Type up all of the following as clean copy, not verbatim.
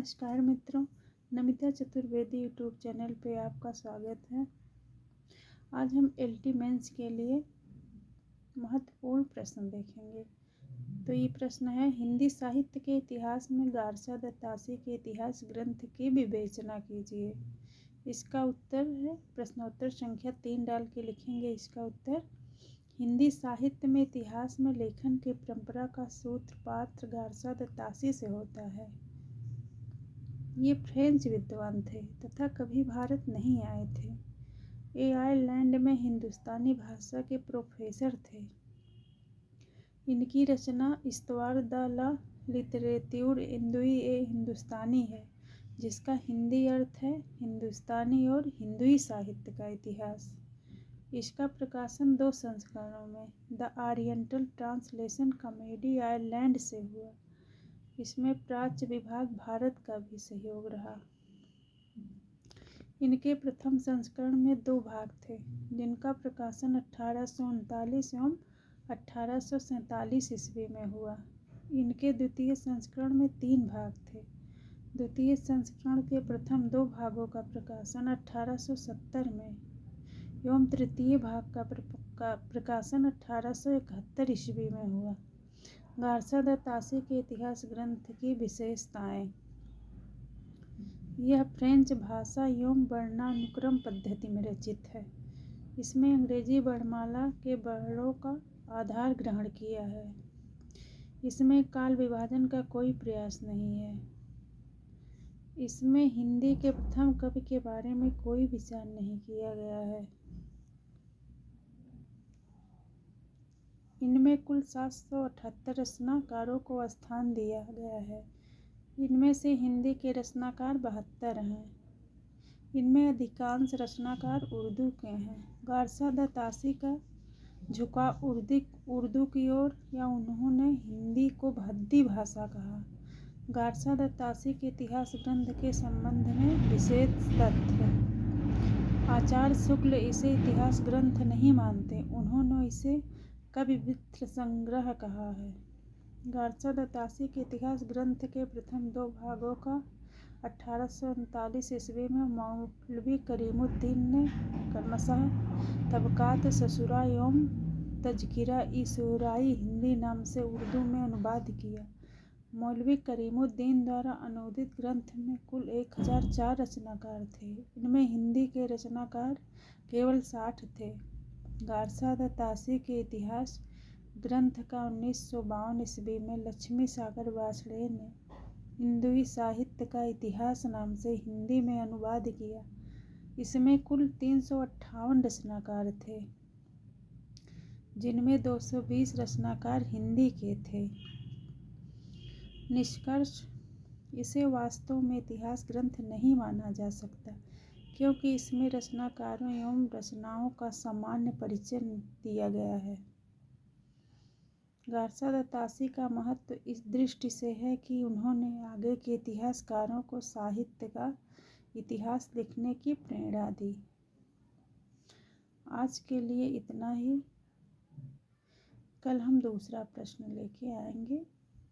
नमस्कार मित्रों, Namita Chaturvedi YouTube channel पे आपका स्वागत है। आज हम एलटी मेंस के लिए महत्वपूर्ण प्रश्न देखेंगे। तो ये प्रश्न है, हिंदी साहित्य के इतिहास में गारसा दत्तासी के इतिहास ग्रंथ की विवेचना कीजिए। इसका उत्तर है, प्रश्नोत्तर संख्या 3 डाल के लिखेंगे। इसका उत्तर, हिंदी साहित्य में इतिहास में लेखन की परंपरा का सूत्रपात गारसा दत्तासी से होता है। ये फ्रेंच विद्वान थे तथा कभी भारत नहीं आए थे। ये आयरलैंड में हिंदुस्तानी भाषा के प्रोफेसर थे। इनकी रचना इस्तवार द ला लिटरेत्यूर इंदुई ए हिंदुस्तानी है, जिसका हिंदी अर्थ है हिंदुस्तानी और हिंदुई साहित्य का इतिहास। इसका प्रकाशन 2 संस्करणों में the oriental translation comedy Ireland से हुआ। इसमें प्राच्य विभाग भारत का भी सहयोग रहा। इनके प्रथम संस्करण में 2 भाग थे, जिनका प्रकाशन 1839 एवं 1847 ईस्वी में हुआ। इनके द्वितीय संस्करण में 3 भाग थे। द्वितीय संस्करण के प्रथम 2 भागों का प्रकाशन 1870 में एवं तृतीय भाग का प्रकाशन 1871 ईस्वी में हुआ। गारसा दत्तासी के इतिहास ग्रंथ की विशेषताएं। यह फ्रेंच भाषा एवं वर्णानुक्रम पद्धति में रचित है। इसमें अंग्रेजी वर्णमाला के वर्णों का आधार ग्रहण किया है। इसमें काल विभाजन का कोई प्रयास नहीं है। इसमें हिंदी के प्रथम कवि के बारे में कोई विचार नहीं किया गया है। इनमें कुल 778 रचनाकारों को स्थान दिया गया है। इनमें से हिंदी के रचनाकार 72 हैं। इनमें अधिकांश रचनाकार उर्दू के हैं। गारसा दत्तासी का झुकाव उर्दू की ओर या उन्होंने हिंदी को भद्दी भाषा कहा। गारसा दत्तासी के इतिहास ग्रंथ के संबंध में विशेष तथ्य। आचार्य शुक्ल इसे इतिहास ग्रंथ नहीं मानते। उन्होंने इसे कविवृत्त संग्रह कहा है। गारसा दत्तासी के इतिहास ग्रंथ के प्रथम 2 भागों का 1839 ईस्वी में मौलवी करीमुद्दीन ने क्रमशः तबकात ससुरा एवं तज़किरा-ई-शुअराई हिंदी नाम से उर्दू में अनुवाद किया। मौलवी करीमुद्दीन द्वारा अनुदित ग्रंथ में कुल 1004 रचनाकार थे। इनमें हिंदी के रचनाकार केवल 60 थे। गारसा दत्तासी के इतिहास ग्रंथ का 1952 ईस्वी में लक्ष्मी सागर वार्ष्णेय ने हिंदुई साहित्य का इतिहास नाम से हिंदी में अनुवाद किया। इसमें कुल 358 रचनाकार थे, जिनमें 220 रचनाकार हिंदी के थे। निष्कर्ष, इसे वास्तव में इतिहास ग्रंथ नहीं माना जा सकता, क्योंकि इसमें रचनाकारों एवं रचनाओं का सामान्य परिचय दिया गया है। गारसा दत्तासी का महत्व इस दृष्टि से है कि उन्होंने आगे के इतिहासकारों को साहित्य का इतिहास लिखने की प्रेरणा दी। आज के लिए इतना ही। कल हम दूसरा प्रश्न लेके आएंगे।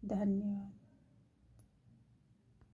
धन्यवाद।